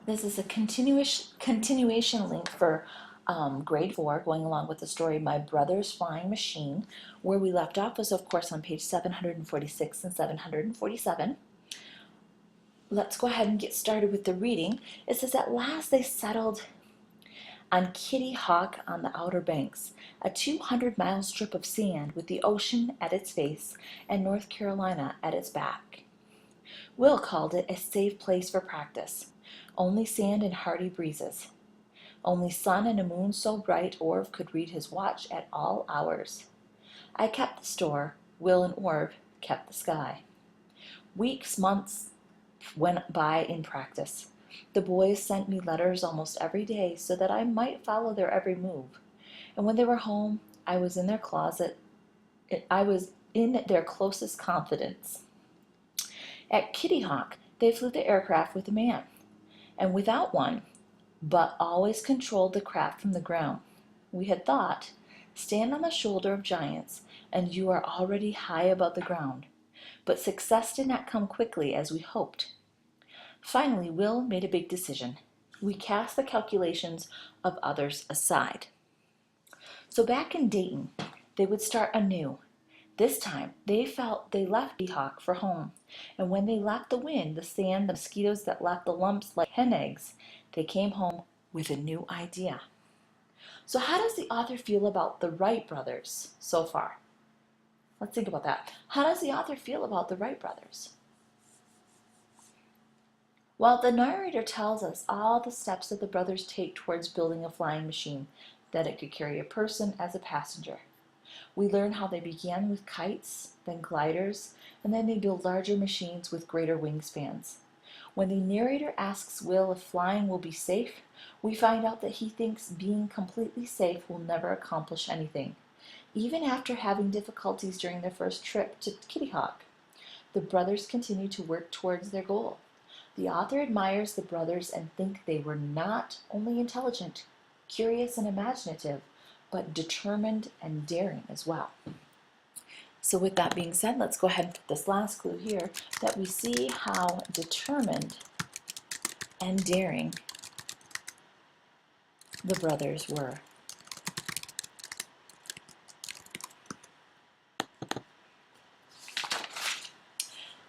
This is a continuation link for grade 4, going along with the story My Brother's Flying Machine. Where we left off was, of course, on page 746 and 747. Let's go ahead and get started with the reading. It says, at last they settled on Kitty Hawk on the Outer Banks, a 200-mile strip of sand with the ocean at its face and North Carolina at its back. Will called it a safe place for practice. Only sand and hardy breezes. Only sun and a moon so bright Orv could read his watch at all hours. I kept the store. Will and Orv kept the sky. Weeks, months went by in practice. The boys sent me letters almost every day so that I might follow their every move. And when they were home, I was in their closet. I was in their closest confidence. At Kitty Hawk, they flew the aircraft with a man, and without one, but always controlled the craft from the ground. We had thought, stand on the shoulder of giants, and you are already high above the ground. But success did not come quickly as we hoped. Finally, Will made a big decision. We cast the calculations of others aside. So back in Dayton, they would start anew. This time, they felt they left Hawk for home, and when they left the wind, the sand, the mosquitoes that left the lumps like hen eggs, they came home with a new idea. So how does the author feel about the Wright brothers so far? Let's think about that. How does the author feel about the Wright brothers? Well, the narrator tells us all the steps that the brothers take towards building a flying machine, that it could carry a person as a passenger. We learn how they began with kites, then gliders, and then they build larger machines with greater wingspans. When the narrator asks Will if flying will be safe, we find out that he thinks being completely safe will never accomplish anything, even after having difficulties during their first trip to Kitty Hawk. The brothers continue to work towards their goal. The author admires the brothers and thinks they were not only intelligent, curious, and imaginative, but determined and daring as well. So with that being said, let's go ahead and put this last clue here, that we see how determined and daring the brothers were.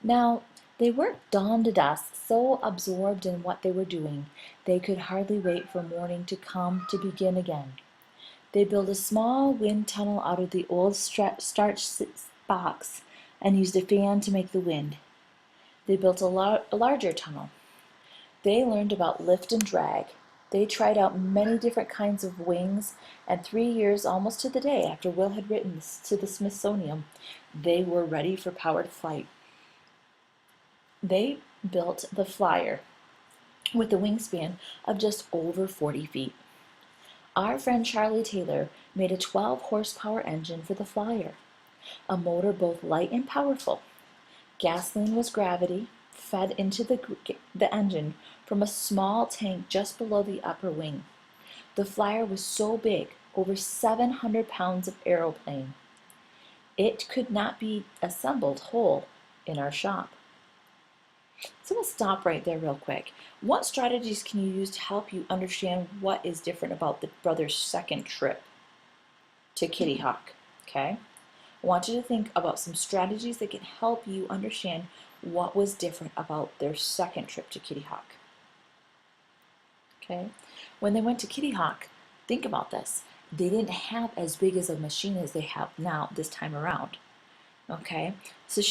Now, they worked dawn to dusk, so absorbed in what they were doing, they could hardly wait for morning to come to begin again. They built a small wind tunnel out of the old starch box and used a fan to make the wind. They built a larger tunnel. They learned about lift and drag. They tried out many different kinds of wings, and 3 years, almost to the day after Will had written to the Smithsonian, they were ready for powered flight. They built the Flyer with a wingspan of just over 40 feet. Our friend Charlie Taylor made a 12-horsepower engine for the Flyer, a motor both light and powerful. Gasoline was gravity, fed into the engine from a small tank just below the upper wing. The Flyer was so big, over 700 pounds of aeroplane. It could not be assembled whole in our shop. So we'll stop right there real quick. What strategies can you use to help you understand what is different about the brothers' second trip to Kitty Hawk? Okay? I want you to think about some strategies that can help you understand what was different about their second trip to Kitty Hawk. Okay? When they went to Kitty Hawk, think about this. They didn't have as big as a machine as they have now this time around. Okay? So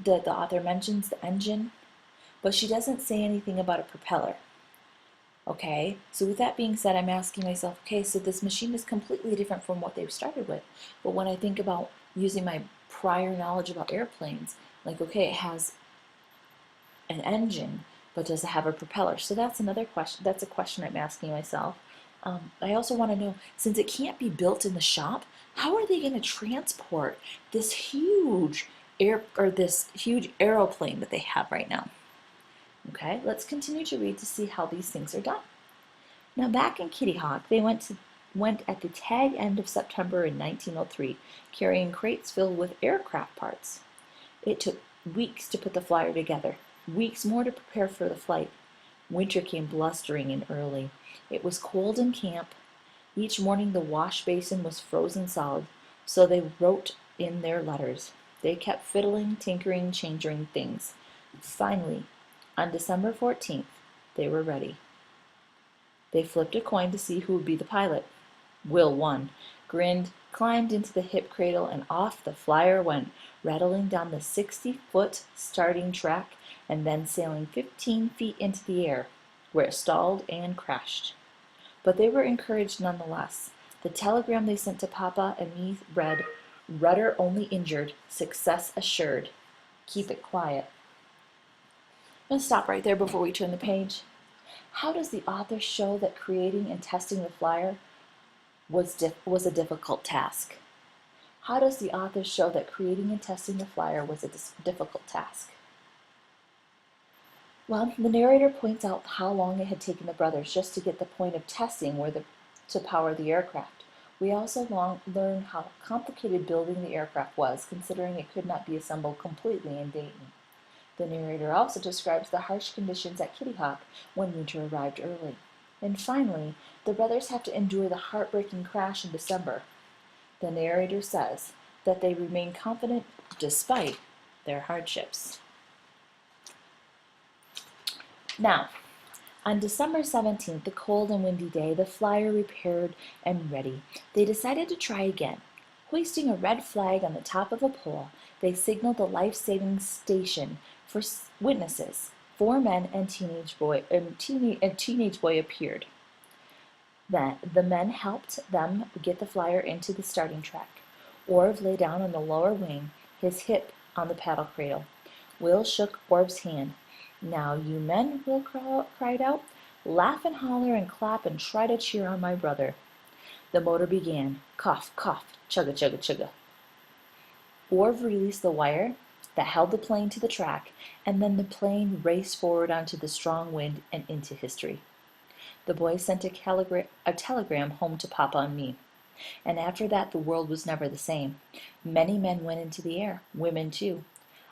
the author mentions the engine, but she doesn't say anything about a propeller. Okay, so with that being said, I'm asking myself, okay, so this machine is completely different from what they started with. But when I think about using my prior knowledge about airplanes, like, okay, it has an engine, but does it have a propeller? So that's another question. That's a question I'm asking myself. I also want to know, since it can't be built in the shop, how are they going to transport this huge aeroplane that they have right now? Okay, let's continue to read to see how these things are done. Now back in Kitty Hawk, they went at the tag end of September in 1903, carrying crates filled with aircraft parts. It took weeks to put the Flyer together, weeks more to prepare for the flight. Winter came blustering in early. It was cold in camp. Each morning the wash basin was frozen solid, so they wrote in their letters. They kept fiddling, tinkering, changing things. Finally, on December 14th, they were ready. They flipped a coin to see who would be the pilot. Will won, grinned, climbed into the hip cradle, and off the flyer went, rattling down the 60-foot starting track and then sailing 15 feet into the air, where it stalled and crashed. But they were encouraged nonetheless. The telegram they sent to Papa and me read, "Rudder only injured, success assured. Keep it quiet." I'm going to stop right there before we turn the page. How does the author show that creating and testing the flyer was a difficult task? How does the author show that creating and testing the flyer was a difficult task? Well, the narrator points out how long it had taken the brothers just to get the point of testing to power the aircraft. We also learn how complicated building the aircraft was, considering it could not be assembled completely in Dayton. The narrator also describes the harsh conditions at Kitty Hawk when winter arrived early. And finally, the brothers have to endure the heartbreaking crash in December. The narrator says that they remain confident despite their hardships. Now, on December 17th, the cold and windy day, the flyer repaired and ready, they decided to try again. Hoisting a red flag on the top of a pole, they signaled the life-saving station for witnesses. 4 men and teenage boy appeared. Then the men helped them get the flyer into the starting track. Orv lay down on the lower wing, his hip on the paddle cradle. Will shook Orv's hand. "Now, you men," Will cried out, "laugh and holler and clap and try to cheer on my brother." The motor began. Cough, cough, chugga, chugga, chugga. Orv released the wire that held the plane to the track, and then the plane raced forward onto the strong wind and into history. The boys sent a telegram home to Papa and me. And after that, the world was never the same. Many men went into the air, women too.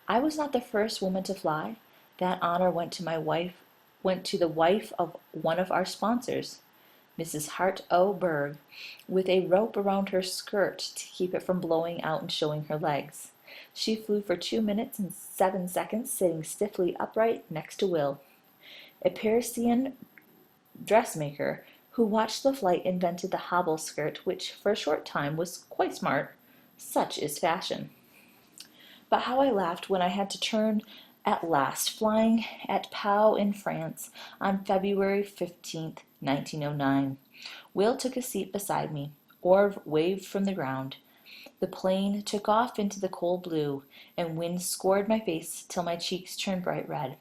I was not the first woman to fly. That honor went to the wife of one of our sponsors, Mrs. Hart O. Berg, with a rope around her skirt to keep it from blowing out and showing her legs. She flew for 2 minutes and 7 seconds, sitting stiffly upright next to Will. A Parisian dressmaker who watched the flight invented the hobble skirt, which for a short time was quite smart. Such is fashion. But how I laughed when I had to turn at last, flying at Pau in France on February 15th, 1909. Will took a seat beside me. Orv waved from the ground. The plane took off into the cold blue, and wind scored my face till my cheeks turned bright red.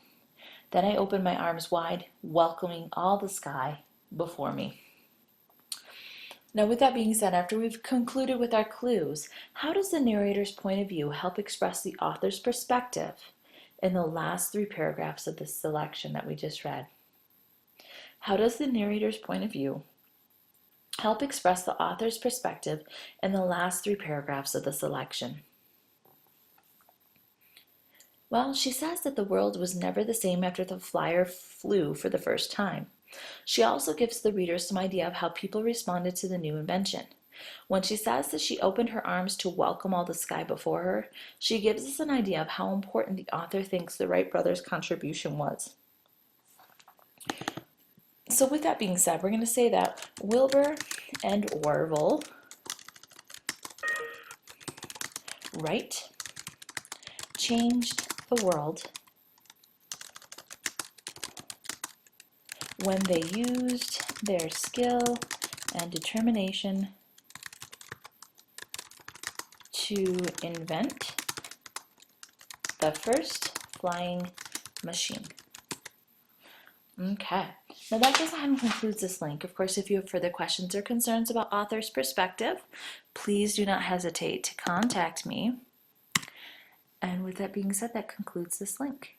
Then I opened my arms wide, welcoming all the sky before me. Now, with that being said, after we've concluded with our clues, how does the narrator's point of view help express the author's perspective in the last 3 paragraphs of this selection that we just read? How does the narrator's point of view help express the author's perspective in the last 3 paragraphs of the selection? Well, she says that the world was never the same after the flyer flew for the first time. She also gives the reader some idea of how people responded to the new invention. When she says that she opened her arms to welcome all the sky before her, she gives us an idea of how important the author thinks the Wright brothers' contribution was. So with that being said, we're going to say that Wilbur and Orville Wright changed the world when they used their skill and determination to invent the first flying machine. Okay, now that goes ahead and concludes this link. Of course, if you have further questions or concerns about author's perspective, please do not hesitate to contact me. And with that being said, that concludes this link.